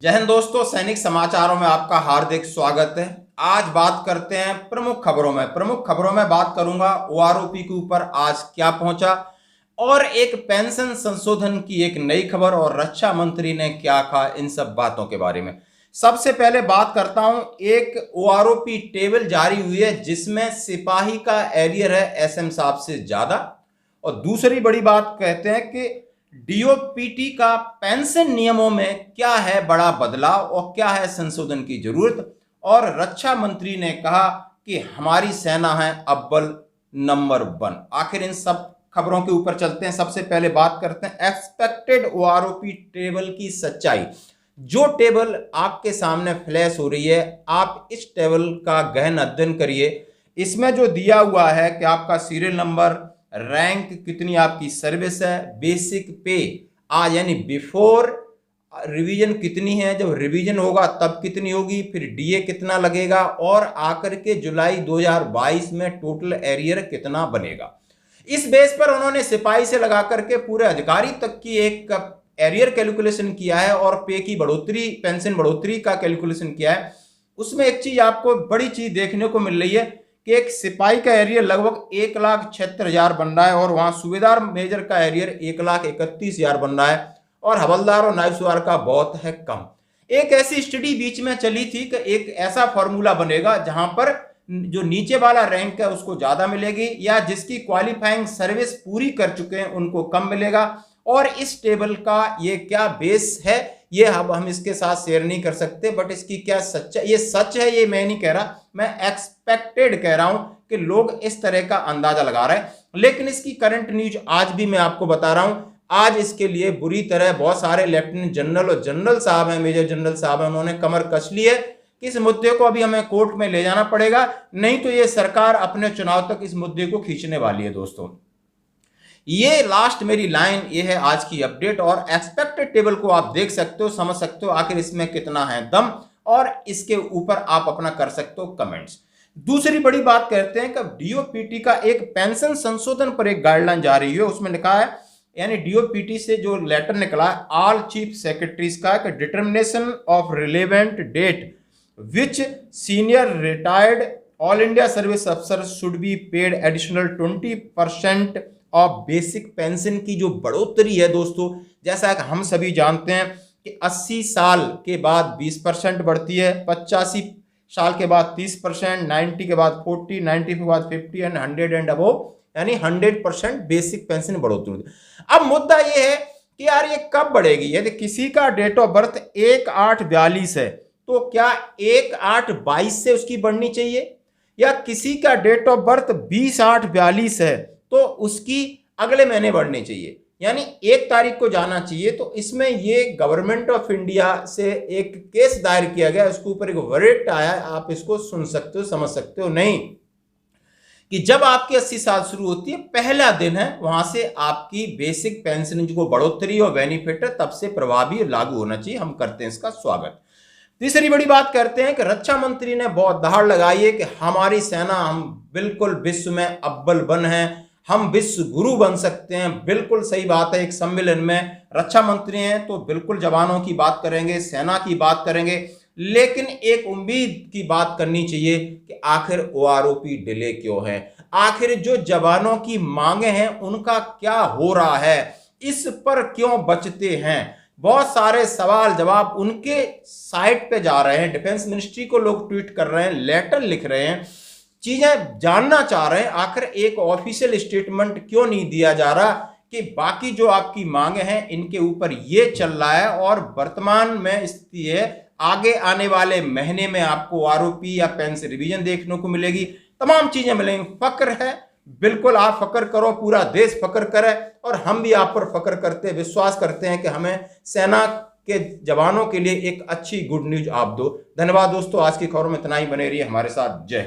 जय हिंद दोस्तों, सैनिक समाचारों में आपका हार्दिक स्वागत है। आज बात करते हैं प्रमुख खबरों में बात करूंगा ओआरओपी के ऊपर आज क्या पहुंचा और एक पेंशन संशोधन की एक नई खबर और रक्षा मंत्री ने क्या कहा, इन सब बातों के बारे में। सबसे पहले बात करता हूं, एक ओआरओपी टेबल जारी हुई है जिसमें सिपाही का एरियर है एसएम साहब से ज्यादा। और दूसरी बड़ी बात कहते हैं कि डीओपीटी का पेंशन नियमों में क्या है बड़ा बदलाव और क्या है संशोधन की जरूरत। और रक्षा मंत्री ने कहा कि हमारी सेना है अव्वल नंबर 1। आखिर इन सब खबरों के ऊपर चलते हैं। सबसे पहले बात करते हैं एक्सपेक्टेड ओआरओपी टेबल की सच्चाई। जो टेबल आपके सामने फ्लैश हो रही है, आप इस टेबल का गहन अध्ययन करिए। इसमें जो दिया हुआ है कि आपका सीरियल नंबर, रैंक, कितनी आपकी सर्विस है, बेसिक पे आज यानी बिफोर रिवीजन कितनी है, जब रिवीजन होगा तब कितनी होगी, फिर डीए कितना लगेगा और आकर के जुलाई 2022 में टोटल एरियर कितना बनेगा। इस बेस पर उन्होंने सिपाही से लगा करके पूरे अधिकारी तक की एक एरियर कैलकुलेशन किया है और पे की बढ़ोतरी, पेंशन बढ़ोतरी का कैलकुलेशन किया है। उसमें एक चीज आपको बड़ी चीज देखने को मिल रही है कि एक सिपाही का एरियर लगभग 1,76,000 बन रहा है और वहां सूबेदार मेजर का एरियर 1,31,000 बन रहा है और हवलदार और नायब सूबेदार का बहुत है कम। एक ऐसी स्टडी बीच में चली थी कि एक ऐसा फॉर्मूला बनेगा जहां पर जो नीचे वाला रैंक है उसको ज्यादा मिलेगी या जिसकी क्वालिफाइंग सर्विस पूरी कर चुके हैं उनको कम मिलेगा। और इस टेबल का ये क्या बेस है ये अब हम इसके साथ शेयर नहीं कर सकते, बट इसकी क्या सच्चाई, ये सच है ये मैं नहीं कह रहा, मैं एक्सपेक्टेड कह रहा हूं कि लोग इस तरह का अंदाजा लगा रहे हैं। लेकिन इसकी करंट न्यूज आज भी मैं आपको बता रहा हूं। आज इसके लिए बुरी तरह बहुत सारे लेफ्टिनेंट जनरल और जनरल साहब हैं, मेजर जनरल साहब हैं, उन्होंने कमर कस ली है कि इस मुद्दे को अभी हमें कोर्ट में ले जाना पड़ेगा, नहीं तो ये सरकार अपने चुनाव तक इस मुद्दे को खींचने वाली है। दोस्तों, ये लास्ट मेरी लाइन ये है आज की अपडेट और एक्सपेक्टेड टेबल को आप देख सकते हो, समझ सकते हो आखिर इसमें कितना है दम और इसके ऊपर आप अपना कर सकते हो कमेंट्स। दूसरी बड़ी बात कहते हैं कि डीओपीटी का एक पेंशन संशोधन पर एक गाइडलाइन जारी हुई है। उसमें लिखा है, यानी डीओपीटी से जो लेटर निकला है ऑल चीफ सेक्रेटरीज का, determination of relevant date which senior retired all India service अफसर should be paid additional 20% of basic pension की जो बढ़ोतरी है। दोस्तों, जैसा कि हम सभी जानते हैं कि 80 साल के बाद 20% बढ़ती है, 85 साल के बाद 30%, 90 के बाद 40, 90 के बाद 50 एंड 100 एंड अबव, यानी 100% बेसिक पेंशन बढ़ोतरी। अब मुद्दा यह है कि यार ये कब बढ़ेगी। यदि किसी का डेट ऑफ बर्थ 1/8/42 है तो क्या 1/8/22 से उसकी बढ़नी चाहिए, या किसी का डेट ऑफ बर्थ 20/8/42 है तो उसकी अगले महीने बढ़नी चाहिए, यानी 1 तारीख को जाना चाहिए। तो इसमें ये गवर्नमेंट ऑफ इंडिया से एक केस दायर किया गया, उसके ऊपर एक वर्डिक्ट आया है, आप इसको सुन सकते हो, समझ सकते हो नहीं, कि जब आपकी 80 साल शुरू होती है, पहला दिन है, वहां से आपकी बेसिक पेंशन को बढ़ोतरी और बेनिफिट है तब से प्रभावी लागू होना चाहिए। हम करते हैं इसका स्वागत। तीसरी बड़ी बात करते हैं कि रक्षा मंत्री ने बहुत दहाड़ लगाई है कि हमारी सेना, हम बिल्कुल विश्व में अव्वल बन है, हम विश्व गुरु बन सकते हैं। बिल्कुल सही बात है। एक सम्मेलन में रक्षा मंत्री हैं तो बिल्कुल जवानों की बात करेंगे, सेना की बात करेंगे, लेकिन एक उम्मीद की बात करनी चाहिए कि आखिर ओआरओपी डिले क्यों है, आखिर जो जवानों की मांगे हैं उनका क्या हो रहा है, इस पर क्यों बचते हैं। बहुत सारे सवाल जवाब उनके साइट पे जा रहे हैं, डिफेंस मिनिस्ट्री को लोग ट्वीट कर रहे हैं, लेटर लिख रहे हैं, चीजें जानना चाह रहे हैं। आखिर एक ऑफिशियल स्टेटमेंट क्यों नहीं दिया जा रहा कि बाकी जो आपकी मांगे हैं इनके ऊपर ये चल रहा है और वर्तमान में स्थिति है, आगे आने वाले महीने में आपको आरओपी या पेंशन रिवीजन देखने को मिलेगी, तमाम चीजें मिलेंगी। फक्र है, बिल्कुल आप फक्र करो, पूरा देश फक्र करे और हम भी आप पर फक्र करते, विश्वास करते हैं कि हमें सेना के जवानों के लिए एक अच्छी गुड न्यूज आप दो। धन्यवाद दोस्तों, आज की खबरों में इतना ही, बने रहिए हमारे साथ। जय हिंद।